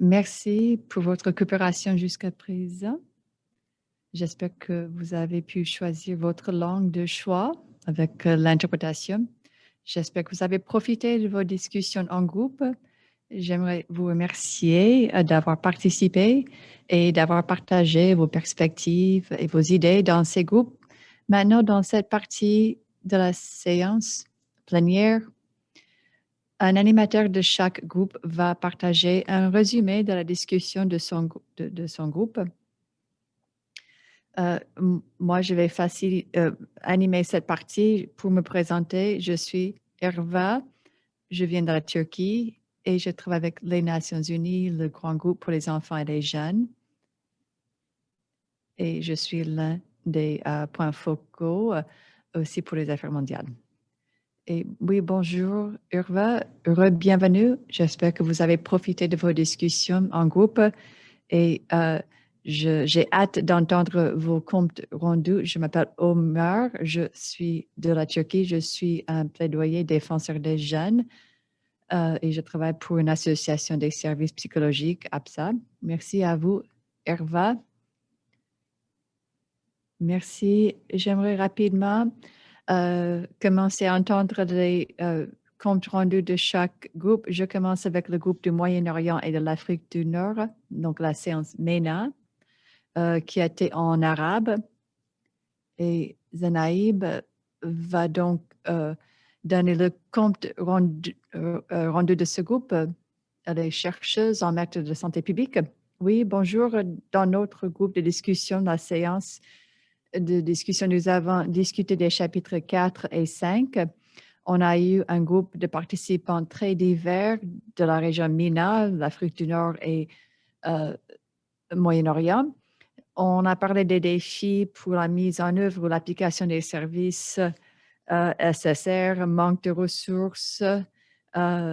Merci pour votre coopération jusqu'à présent. J'espère que vous avez pu choisir votre langue de choix avec l'interprétation. J'espère que vous avez profité de vos discussions en groupe. J'aimerais vous remercier d'avoir participé et d'avoir partagé vos perspectives et vos idées dans ces groupes. Maintenant, dans cette partie de la séance plénière, un animateur de chaque groupe va partager un résumé de la discussion de son groupe. Moi, je vais animer cette partie pour me présenter. Je suis Erva, je viens de la Turquie et je travaille avec les Nations Unies, le grand groupe pour les enfants et les jeunes. Et je suis l'un des points focaux aussi pour les affaires mondiales. Et oui, bonjour, Urva, bienvenue. J'espère que vous avez profité de vos discussions en groupe et j'ai hâte d'entendre vos comptes rendus. Je m'appelle Omar, je suis de la Turquie, je suis un plaidoyer défenseur des jeunes et je travaille pour une association des services psychologiques, APSA. Merci à vous, Urva. Merci. J'aimerais rapidement commencer à entendre les comptes rendus de chaque groupe. Je commence avec le groupe du Moyen-Orient et de l'Afrique du Nord, donc la séance MENA, qui a été en arabe. Et Zanaïb va donc donner le compte rendu de ce groupe. Elle est chercheuse en matière de santé publique. Oui, bonjour. Dans notre groupe de discussion, la séance de discussion, nous avons discuté des chapitres 4 et 5. On a eu un groupe de participants très divers de la région MENA, l'Afrique du Nord et Moyen-Orient. On a parlé des défis pour la mise en œuvre ou l'application des services SSR, manque de ressources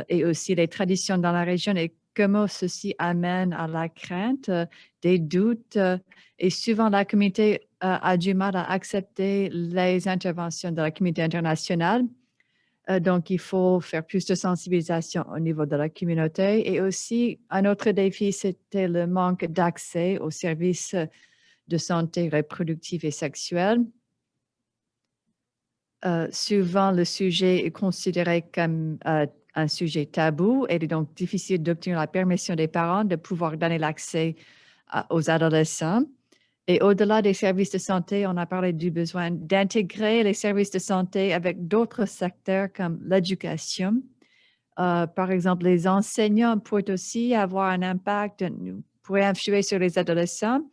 et aussi les traditions dans la région et comment ceci amène à la crainte, des doutes et souvent la communauté a du mal à accepter les interventions de la communauté internationale. Donc, il faut faire plus de sensibilisation au niveau de la communauté. Et aussi, un autre défi, c'était le manque d'accès aux services de santé reproductive et sexuelle. Souvent, le sujet est considéré comme un sujet tabou et il est donc difficile d'obtenir la permission des parents de pouvoir donner l'accès aux adolescents. Et au-delà des services de santé, on a parlé du besoin d'intégrer les services de santé avec d'autres secteurs comme l'éducation. Par exemple, les enseignants pourraient aussi avoir un impact, pourraient influer sur les adolescents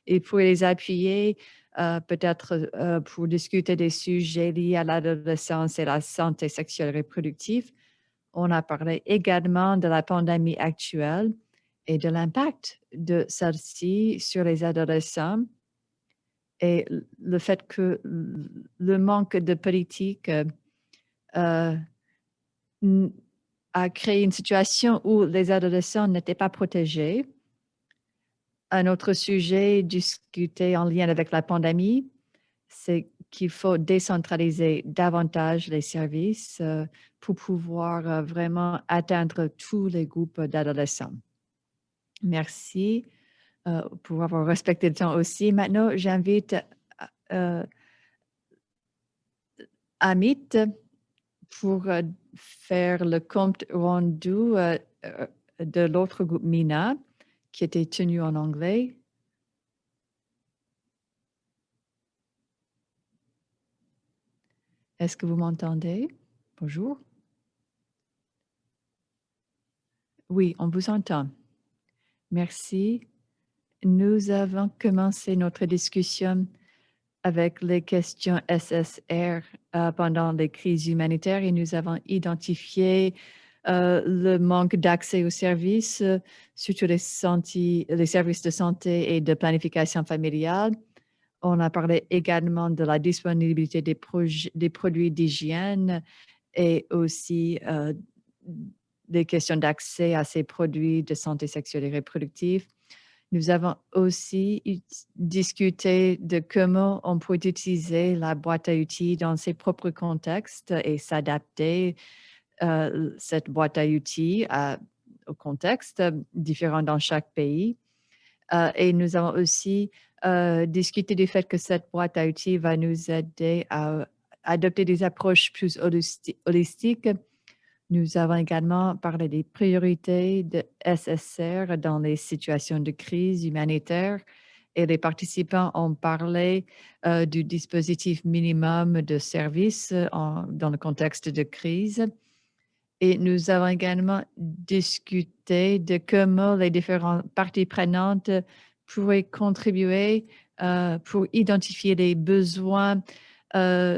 et pourraient les appuyer peut-être pour discuter des sujets liés à l'adolescence et la santé sexuelle et reproductive. On a parlé également de la pandémie actuelle et de l'impact de celle-ci sur les adolescents et le fait que le manque de politique a créé une situation où les adolescents n'étaient pas protégés. Un autre sujet discuté en lien avec la pandémie, c'est qu'il faut décentraliser davantage les services pour pouvoir vraiment atteindre tous les groupes d'adolescents. Merci pour avoir respecté le temps aussi. Maintenant, j'invite Amit pour faire le compte rendu de l'autre groupe MINA qui était tenu en anglais. Est-ce que vous m'entendez? Bonjour. Oui, on vous entend. Merci. Nous avons commencé notre discussion avec les questions SSR pendant les crises humanitaires et nous avons identifié le manque d'accès aux services, surtout les services de santé et de planification familiale. On a parlé également de la disponibilité des produits d'hygiène et aussi des questions d'accès à ces produits de santé sexuelle et reproductive. Nous avons aussi discuté de comment on peut utiliser la boîte à outils dans ses propres contextes et s'adapter cette boîte à outils au contexte différent dans chaque pays. Et nous avons aussi discuté du fait que cette boîte à outils va nous aider à adopter des approches plus holistiques. Nous avons également parlé des priorités de SSR dans les situations de crise humanitaire et les participants ont parlé du dispositif minimum de services dans le contexte de crise. Et nous avons également discuté de comment les différentes parties prenantes pourraient contribuer pour identifier les besoins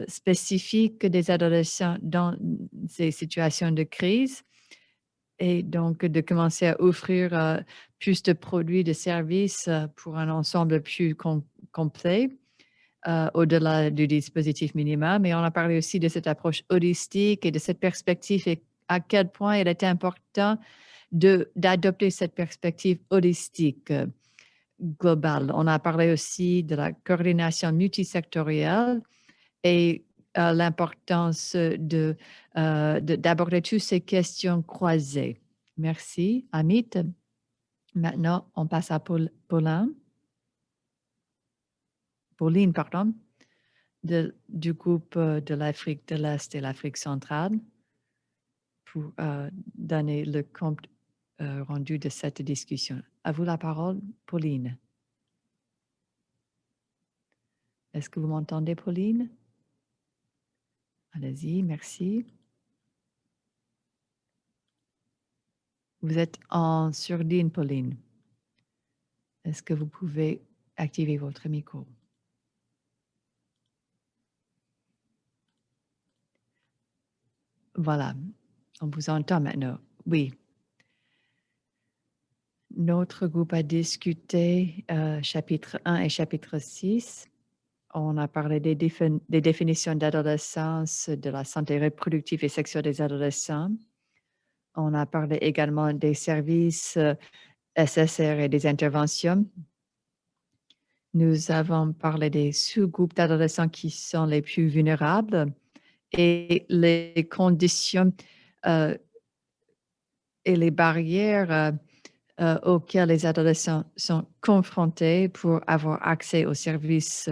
spécifiques des adolescents dans ces situations de crise et donc de commencer à offrir plus de produits, de services pour un ensemble plus complet au-delà du dispositif minimum. Et on a parlé aussi de cette approche holistique et de cette perspective et à quel point il est important d'adopter cette perspective holistique globale. On a parlé aussi de la coordination multisectorielle et l'importance d'aborder toutes ces questions croisées. Merci, Amit. Maintenant, on passe à Pauline, pardon, du groupe de l'Afrique de l'Est et l'Afrique centrale pour donner le compte rendu de cette discussion. À vous la parole, Pauline. Est-ce que vous m'entendez, Pauline? Allez-y, merci. Vous êtes en sourdine, Pauline. Est-ce que vous pouvez activer votre micro? Voilà, on vous entend maintenant. Oui. Notre groupe a discuté chapitre 1 et chapitre 6. On a parlé des définitions d'adolescence, de la santé reproductive et sexuelle des adolescents. On a parlé également des services SSR et des interventions. Nous avons parlé des sous-groupes d'adolescents qui sont les plus vulnérables et les conditions et les barrières auxquelles les adolescents sont confrontés pour avoir accès aux services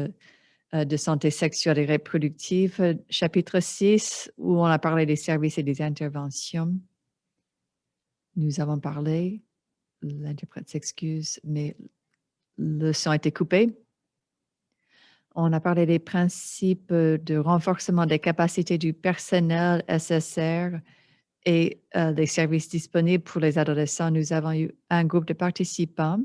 de santé sexuelle et reproductive. Chapitre 6, où on a parlé des services et des interventions. Nous avons parlé, l'interprète s'excuse, mais le son a été coupé. On a parlé des principes de renforcement des capacités du personnel SSR et des services disponibles pour les adolescents. Nous avons eu un groupe de participants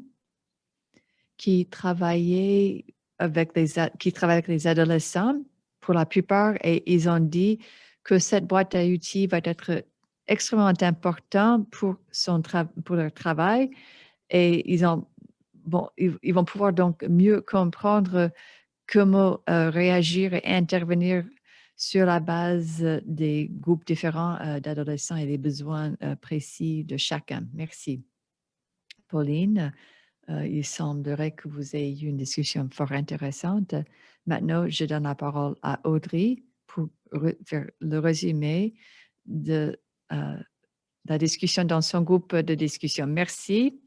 qui travaillent avec les adolescents pour la plupart et ils ont dit que cette boîte à outils va être extrêmement importante pour leur travail et ils vont pouvoir donc mieux comprendre comment réagir et intervenir sur la base des groupes différents d'adolescents et des besoins précis de chacun. Merci. Pauline, il semblerait que vous ayez eu une discussion fort intéressante. Maintenant, je donne la parole à Audrey pour faire le résumé de la discussion dans son groupe de discussion. Merci.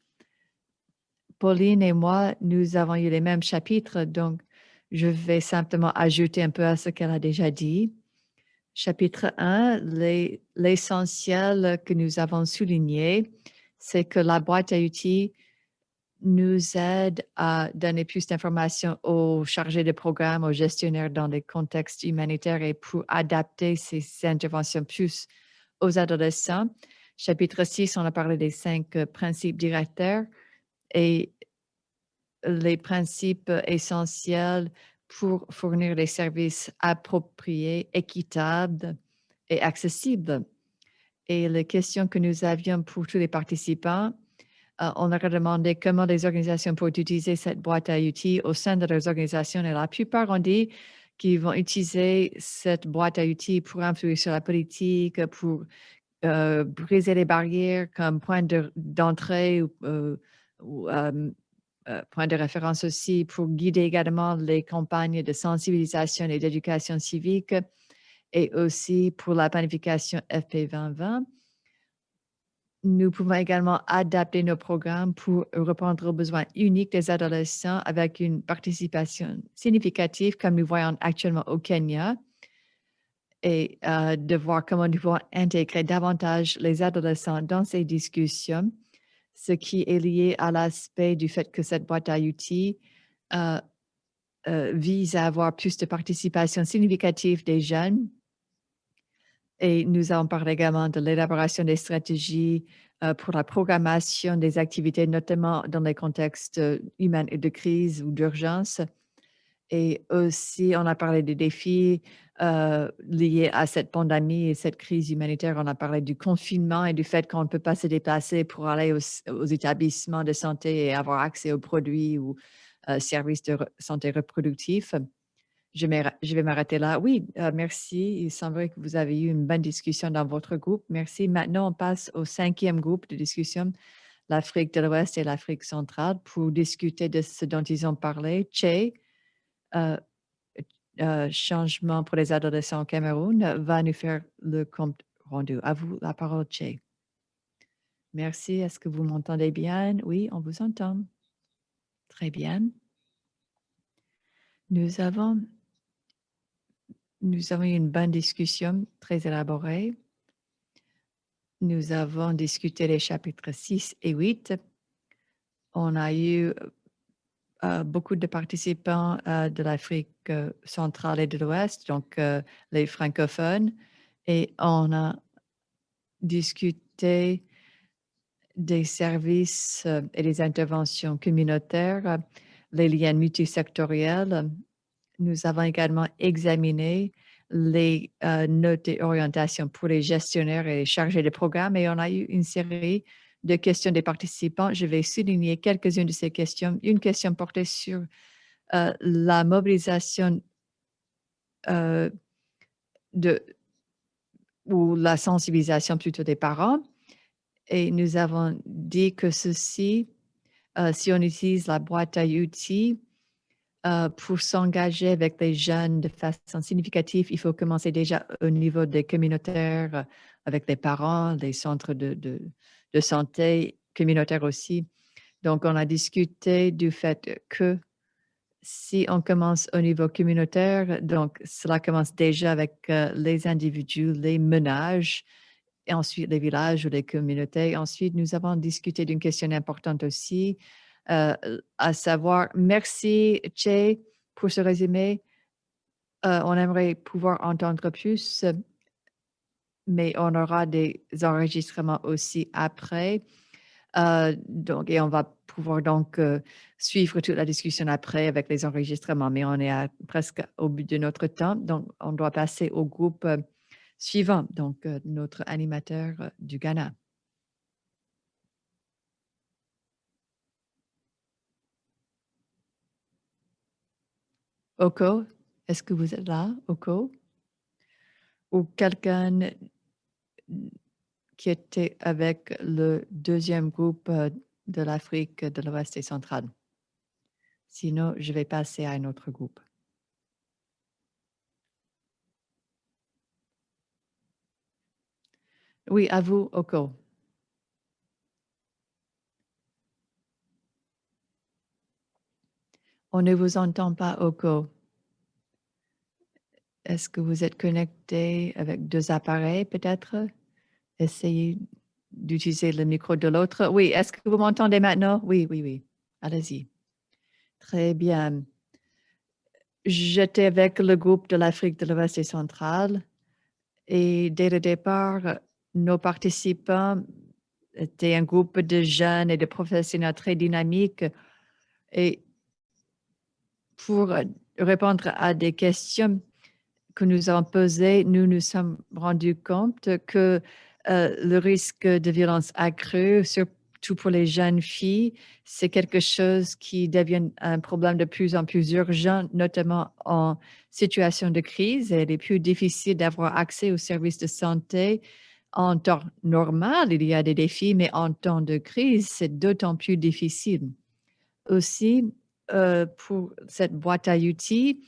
Pauline et moi, nous avons eu les mêmes chapitres, donc je vais simplement ajouter un peu à ce qu'elle a déjà dit. Chapitre 1, l'essentiel que nous avons souligné, c'est que la boîte à outils nous aide à donner plus d'informations aux chargés de programme, aux gestionnaires dans les contextes humanitaires et pour adapter ces interventions plus aux adolescents. Chapitre 6, on a parlé des 5 principes directeurs et les principes essentiels pour fournir des services appropriés, équitables et accessibles. Et les questions que nous avions pour tous les participants, on leur a demandé comment les organisations pourraient utiliser cette boîte à outils au sein de leurs organisations. Et la plupart ont dit qu'ils vont utiliser cette boîte à outils pour influer sur la politique, pour briser les barrières comme point d'entrée ou point de référence aussi pour guider également les campagnes de sensibilisation et d'éducation civique et aussi pour la planification FP 2020. Nous pouvons également adapter nos programmes pour répondre aux besoins uniques des adolescents avec une participation significative, comme nous voyons actuellement au Kenya, et de voir comment nous pouvons intégrer davantage les adolescents dans ces discussions, ce qui est lié à l'aspect du fait que cette boîte à outils euh, vise à avoir plus de participation significative des jeunes. Et nous avons parlé également de l'élaboration des stratégies pour la programmation des activités, notamment dans les contextes humains et de crise ou d'urgence. Et aussi, on a parlé des défis liés à cette pandémie et cette crise humanitaire. On a parlé du confinement et du fait qu'on ne peut pas se déplacer pour aller aux établissements de santé et avoir accès aux produits ou services de santé reproductive. Je vais m'arrêter là. Oui, merci. Il semblerait que vous avez eu une bonne discussion dans votre groupe. Merci. Maintenant, on passe au 5e groupe de discussion, l'Afrique de l'Ouest et l'Afrique centrale, pour discuter de ce dont ils ont parlé. Che, euh, changement pour les adolescents au Cameroun, va nous faire le compte rendu. À vous la parole, Che. Merci. Est-ce que vous m'entendez bien? Oui, on vous entend. Très bien. Nous avons, nous avons eu une bonne discussion très élaborée. Nous avons discuté les chapitres 6 et 8. On a eu beaucoup de participants de l'Afrique centrale et de l'Ouest, donc les francophones, et on a discuté des services et des interventions communautaires, les liens multisectoriels. Nous avons également examiné les notes et orientations pour les gestionnaires et les chargés de programme, et on a eu une série de questions des participants. Je vais souligner quelques-unes de ces questions. Une question portait sur la mobilisation euh, de, ou la sensibilisation plutôt des parents. Et nous avons dit que ceci, si on utilise la boîte à outils, pour s'engager avec les jeunes de façon significative, il faut commencer déjà au niveau des communautaires, avec les parents, les centres de santé communautaires aussi. Donc, on a discuté du fait que si on commence au niveau communautaire, donc cela commence déjà avec les individus, les ménages, et ensuite les villages ou les communautés. Ensuite, nous avons discuté d'une question importante aussi, euh, à savoir, merci Che pour ce résumé. On aimerait pouvoir entendre plus, mais on aura des enregistrements aussi après. Donc, et on va pouvoir donc suivre toute la discussion après avec les enregistrements, mais on est presque au bout de notre temps. Donc, on doit passer au groupe suivant, donc notre animateur du Ghana. Oko, est-ce que vous êtes là, Oko? Ou quelqu'un qui était avec le deuxième groupe de l'Afrique de l'Ouest et centrale? Sinon, je vais passer à un autre groupe. Oui, à vous, Oko. On ne vous entend pas, Oko. Est-ce que vous êtes connecté avec deux appareils, peut-être? Essayez d'utiliser le micro de l'autre. Oui, est-ce que vous m'entendez maintenant? Oui, oui, oui. Allez-y. Très bien. J'étais avec le groupe de l'Afrique de l'Ouest et centrale et dès le départ, nos participants étaient un groupe de jeunes et de professionnels très dynamiques et pour répondre à des questions que nous avons posées, nous nous sommes rendus compte que le risque de violence accrue, surtout pour les jeunes filles, c'est quelque chose qui devient un problème de plus en plus urgent, notamment en situation de crise. Et il est plus difficile d'avoir accès aux services de santé. En temps normal, il y a des défis, mais en temps de crise, c'est d'autant plus difficile. Aussi, pour cette boîte à outils,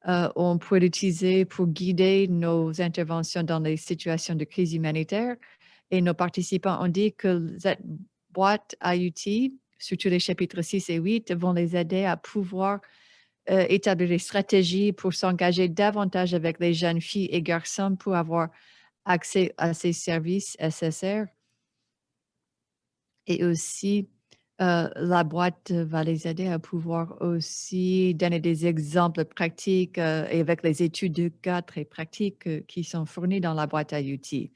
on pourrait l'utiliser pour guider nos interventions dans les situations de crise humanitaire Et nos participants ont dit que cette boîte IoT, surtout les chapitres 6 et 8, vont les aider à pouvoir établir des stratégies pour s'engager davantage avec les jeunes filles et garçons pour avoir accès à ces services SSR. Et aussi, la boîte va les aider à pouvoir aussi donner des exemples pratiques et avec les études de cas très pratiques qui sont fournies dans la boîte IoT.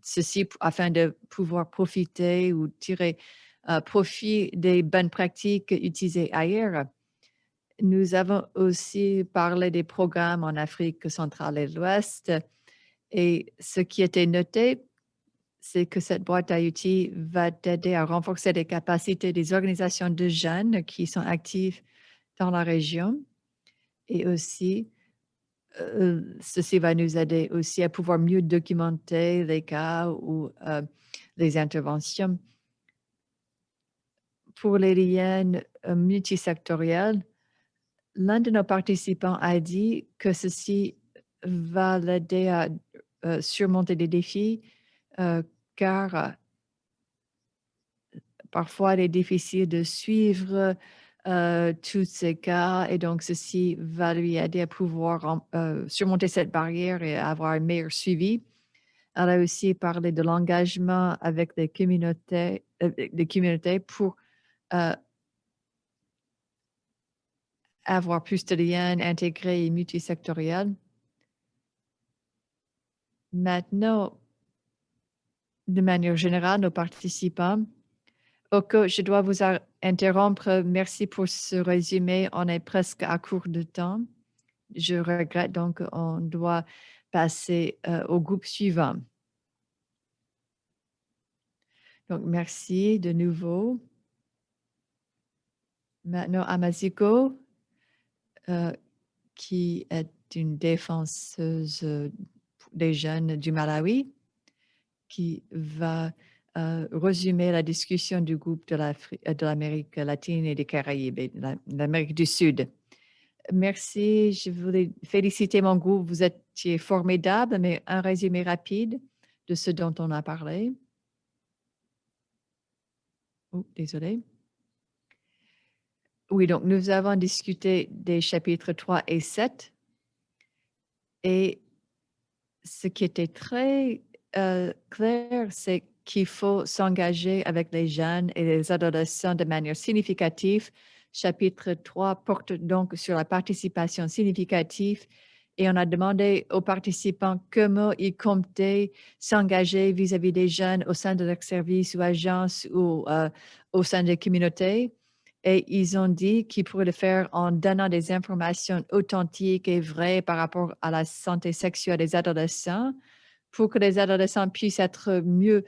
Ceci afin de pouvoir profiter ou tirer profit des bonnes pratiques utilisées ailleurs. Nous avons aussi parlé des programmes en Afrique centrale et de l'Ouest. Et ce qui était noté, c'est que cette boîte à outils va t'aider à renforcer les capacités des organisations de jeunes qui sont actives dans la région. Et aussi, ceci va nous aider aussi à pouvoir mieux documenter les cas ou les interventions. Pour les liens multisectoriels, l'un de nos participants a dit que ceci va l'aider à surmonter des défis car parfois il est difficile de suivre tous ces cas et donc ceci va lui aider à pouvoir surmonter cette barrière et avoir un meilleur suivi. Elle a aussi parlé de l'engagement avec les communautés pour euh, avoir plus de liens intégrés et multisectoriels. Maintenant, de manière générale, nos participants. Ok, je dois vous interrompre. Merci pour ce résumé. On est presque à court de temps. Je regrette donc on doit passer au groupe suivant. Donc, merci de nouveau. Maintenant, Amaziko, qui est une défenseuse des jeunes du Malawi, qui va résumer la discussion du groupe de l'Amérique latine et des Caraïbes et de l'Amérique du Sud. Merci, je voulais féliciter mon groupe. Vous étiez formidable, mais un résumé rapide de ce dont on a parlé. Oh, désolé. Oui, donc nous avons discuté des chapitres 3 et 7 et ce qui était très clair, c'est qu'il faut s'engager avec les jeunes et les adolescents de manière significative. Chapitre 3 porte donc sur la participation significative et on a demandé aux participants comment ils comptaient s'engager vis-à-vis des jeunes au sein de leurs services ou agences ou au sein des communautés. Et ils ont dit qu'ils pourraient le faire en donnant des informations authentiques et vraies par rapport à la santé sexuelle des adolescents pour que les adolescents puissent être mieux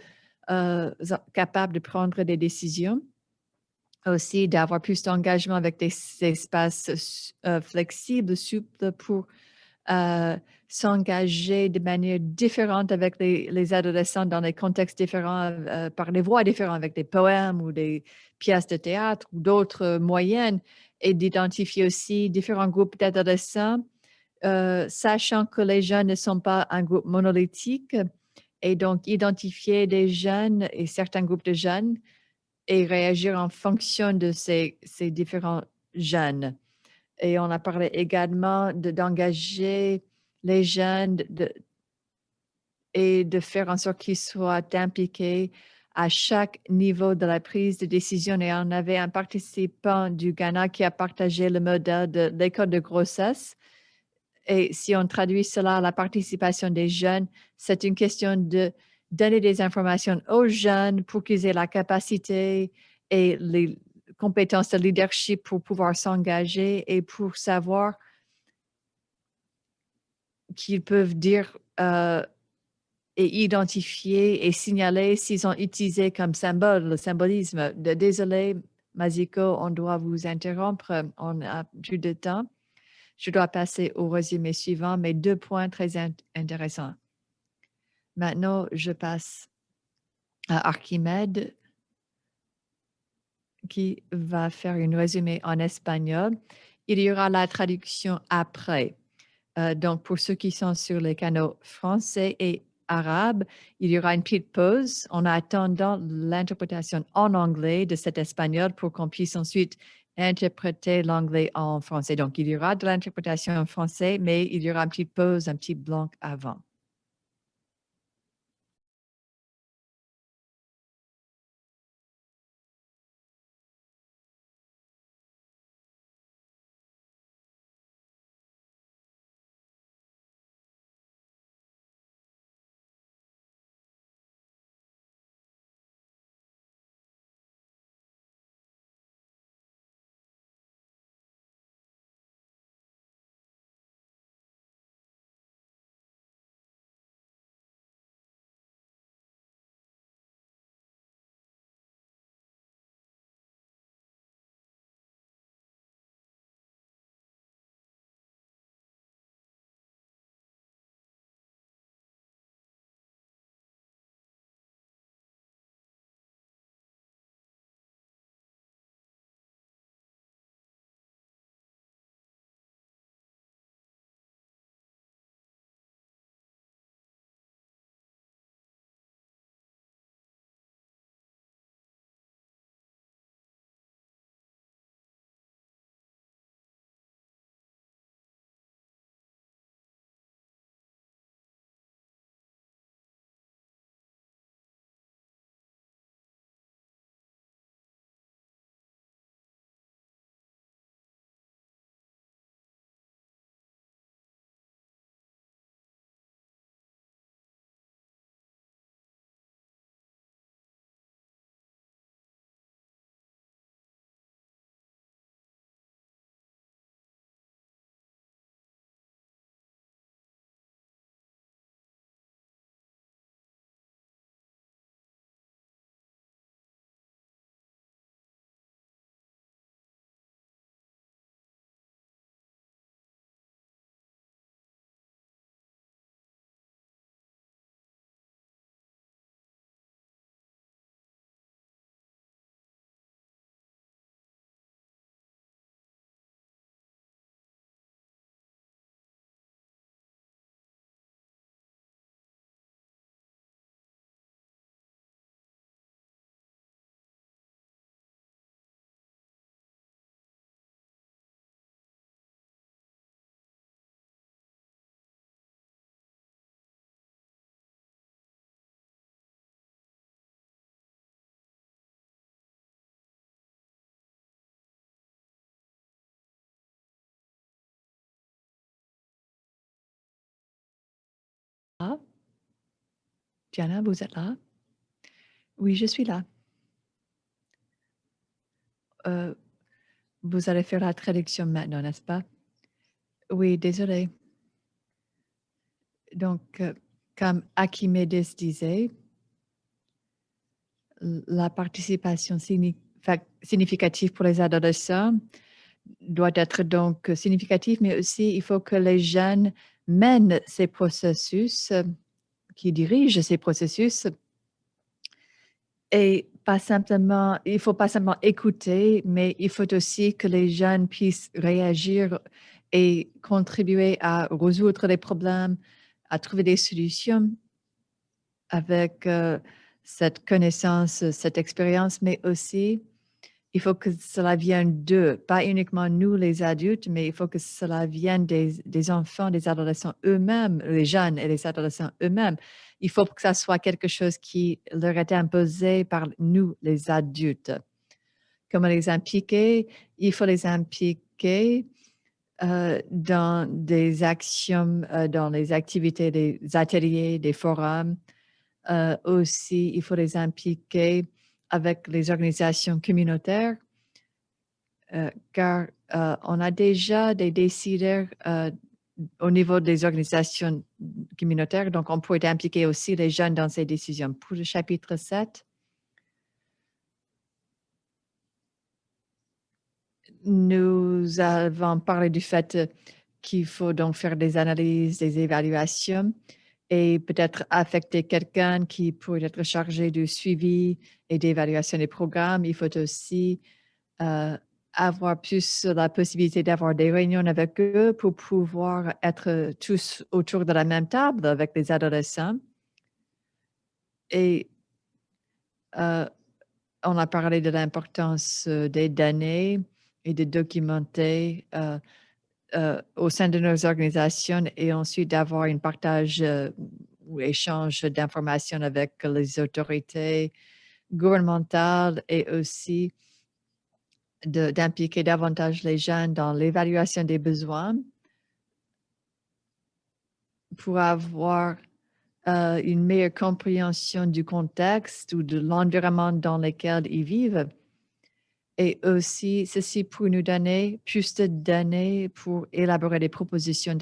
capables de prendre des décisions. Aussi, d'avoir plus d'engagement avec des espaces flexibles, souples pour s'engager de manière différente avec les adolescents dans des contextes différents, par des voies différentes, avec des poèmes ou des pièces de théâtre ou d'autres moyens, et d'identifier aussi différents groupes d'adolescents, sachant que les jeunes ne sont pas un groupe monolithique, et donc identifier des jeunes et certains groupes de jeunes et réagir en fonction de ces différents jeunes. Et on a parlé également d'engager les jeunes et de faire en sorte qu'ils soient impliqués à chaque niveau de la prise de décision. Et on avait un participant du Ghana qui a partagé le modèle de l'école de grossesse. Et si on traduit cela à la participation des jeunes, c'est une question de donner des informations aux jeunes pour qu'ils aient la capacité et les compétences de leadership pour pouvoir s'engager et pour savoir qu'ils peuvent dire et identifier et signaler s'ils ont utilisé comme symbole, le symbolisme. Désolé, Maziko, on doit vous interrompre, on n'a plus de temps. Je dois passer au résumé suivant, mais 2 points très intéressants. Maintenant, je passe à Archimède qui va faire un résumé en espagnol. Il y aura la traduction après. Donc, pour ceux qui sont sur les canaux français et arabe. Il y aura une petite pause en attendant l'interprétation en anglais de cet espagnol pour qu'on puisse ensuite interpréter l'anglais en français. Donc, il y aura de l'interprétation en français, mais il y aura une petite pause, un petit blanc avant. Ah, Diana, vous êtes là? Oui, je suis là. Euh, Vous allez faire la traduction maintenant, n'est-ce pas? Oui, désolé. Donc, comme Archimédès disait, la participation significative pour les adolescents doit être donc significative, mais aussi il faut que les jeunes mènent ces processus, qui dirigent ces processus et pas simplement, il faut pas simplement écouter, mais il faut aussi que les jeunes puissent réagir et contribuer à résoudre les problèmes, à trouver des solutions avec cette connaissance, cette expérience, mais aussi il faut que cela vienne d'eux, pas uniquement nous les adultes, mais il faut que cela vienne des enfants, des adolescents eux-mêmes, les jeunes et les adolescents eux-mêmes. Il faut que ça soit quelque chose qui leur est imposé par nous, les adultes. Comment les impliquer? Il faut les impliquer dans des actions, dans les activités, des ateliers, des forums. Aussi, il faut les impliquer avec les organisations communautaires car on a déjà des décideurs au niveau des organisations communautaires, donc on pourrait impliquer aussi les jeunes dans ces décisions. Pour le chapitre 7, nous avons parlé du fait qu'il faut donc faire des analyses, des évaluations et peut-être affecter quelqu'un qui pourrait être chargé du suivi et d'évaluation des programmes. Il faut aussi euh, avoir plus la possibilité d'avoir des réunions avec eux pour pouvoir être tous autour de la même table avec les adolescents. Et euh, on a parlé de l'importance des données et de documenter au sein de nos organisations et ensuite d'avoir un partage ou échange d'informations avec les autorités gouvernementales et aussi d'impliquer davantage les jeunes dans l'évaluation des besoins pour avoir une meilleure compréhension du contexte ou de l'environnement dans lequel ils vivent. Et aussi, ceci pour nous donner plus de données pour élaborer des propositions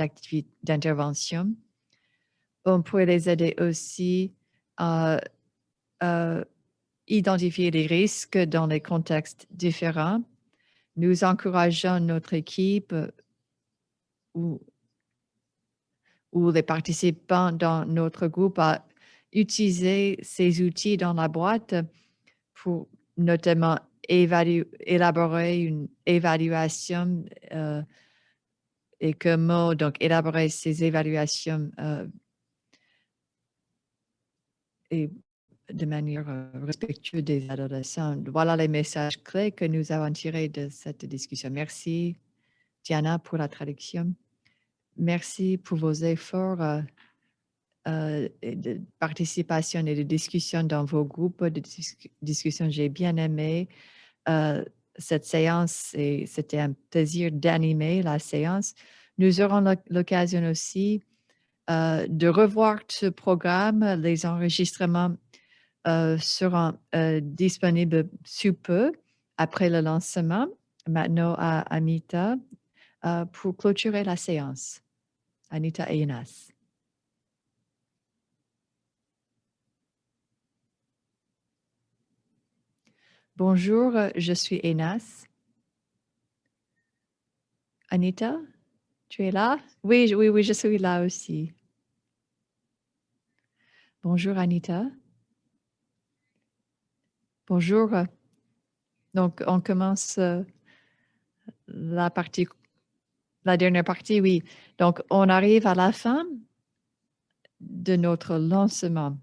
d'intervention. On pourrait les aider aussi à identifier les risques dans les contextes différents. Nous encourageons notre équipe ou, ou les participants dans notre groupe à utiliser ces outils dans la boîte pour notamment élaborer une évaluation et comment donc élaborer ces évaluations et de manière respectueuse des adolescents. Voilà les messages clés que nous avons tirés de cette discussion. Merci, Diana, pour la traduction. Merci pour vos efforts de participation et de discussion dans vos groupes de discussion. J'ai bien aimé cette séance et c'était un plaisir d'animer la séance. Nous aurons l'occasion aussi de revoir ce programme. Les enregistrements seront disponibles sous peu après le lancement. Maintenant à Anita pour clôturer la séance. Anita et Enas. Bonjour, je suis Enas. Anita, tu es là? Oui, oui, je suis là aussi. Bonjour Anita. Bonjour. Donc, on commence la dernière partie, oui. Donc, on arrive à la fin de notre lancement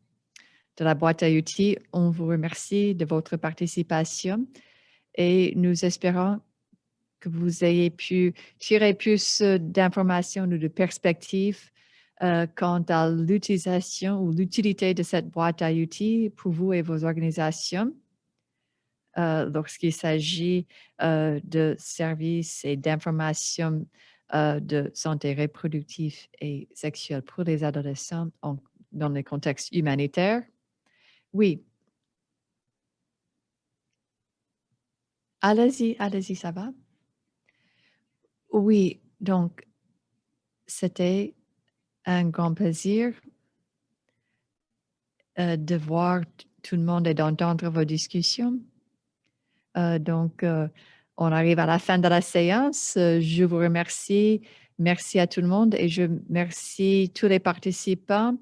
de la boîte à outils. On vous remercie de votre participation et nous espérons que vous ayez pu tirer plus d'informations ou de perspectives quant à l'utilisation ou l'utilité de cette boîte à outils pour vous et vos organisations lorsqu'il s'agit de services et d'informations de santé reproductive et sexuelle pour les adolescents dans les contextes humanitaires. Oui, allez-y, ça va? Oui, donc c'était un grand plaisir de voir tout le monde et d'entendre vos discussions. Donc, on arrive à la fin de la séance. Je vous remercie. Merci à tout le monde et je remercie tous les participants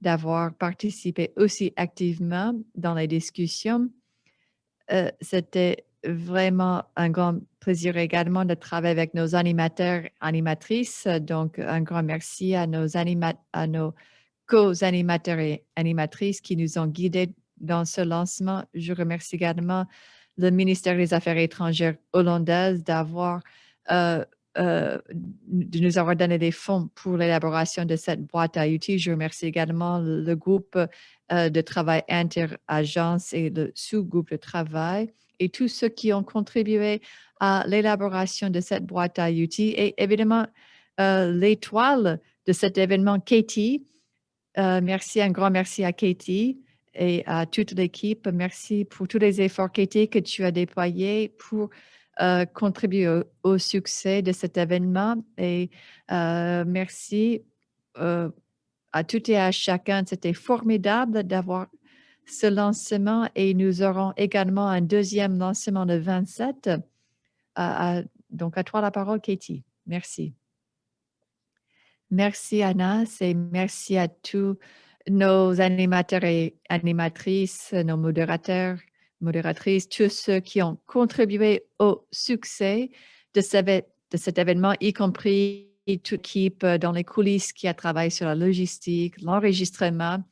d'avoir participé aussi activement dans les discussions. C'était vraiment un grand plaisir également de travailler avec nos animateurs, animatrices. Donc, un grand merci à nos co-animateurs et animatrices qui nous ont guidés dans ce lancement. Je remercie également le ministère des Affaires étrangères hollandaise euh, de nous avoir donné des fonds pour l'élaboration de cette boîte à outils. Je remercie également le groupe de travail interagence et le sous-groupe de travail et tous ceux qui ont contribué à l'élaboration de cette boîte à outils et évidemment l'étoile de cet événement, Katie. Merci, un grand merci à Katie et à toute l'équipe. Merci pour tous les efforts, Katie, que tu as déployés pour contribuer au succès de cet événement. Et merci à tout et à chacun. C'était formidable d'avoir ce lancement et nous aurons également un deuxième lancement le 27. Donc, à toi la parole, Katie. Merci. Merci Anas et merci à tous nos animateurs et animatrices, nos modérateurs, modératrices, tous ceux qui ont contribué au succès de cet événement, y compris toute l'équipe dans les coulisses qui a travaillé sur la logistique, l'enregistrement,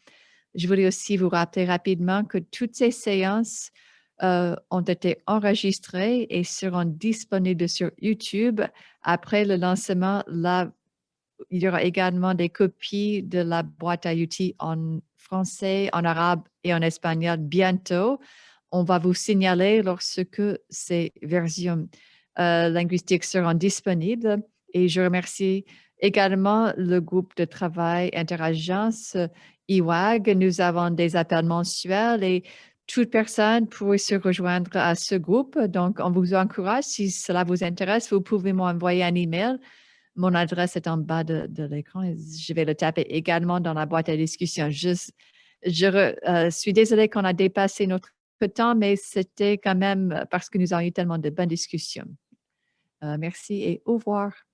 Je voulais aussi vous rappeler rapidement que toutes ces séances ont été enregistrées et seront disponibles sur YouTube après le lancement. Là, il y aura également des copies de la boîte à outils en français, en arabe et en espagnol bientôt. On va vous signaler lorsque ces versions linguistiques seront disponibles. Et je remercie également le groupe de travail Interagence IWAG. Nous avons des appels mensuels et toute personne pourrait se rejoindre à ce groupe. Donc, on vous encourage, si cela vous intéresse, vous pouvez m'envoyer un email. Mon adresse est en bas de l'écran et je vais le taper également dans la boîte à discussion. Je suis désolée qu'on a dépassé notre temps, mais c'était quand même parce que nous avons eu tellement de bonnes discussions. Merci et au revoir.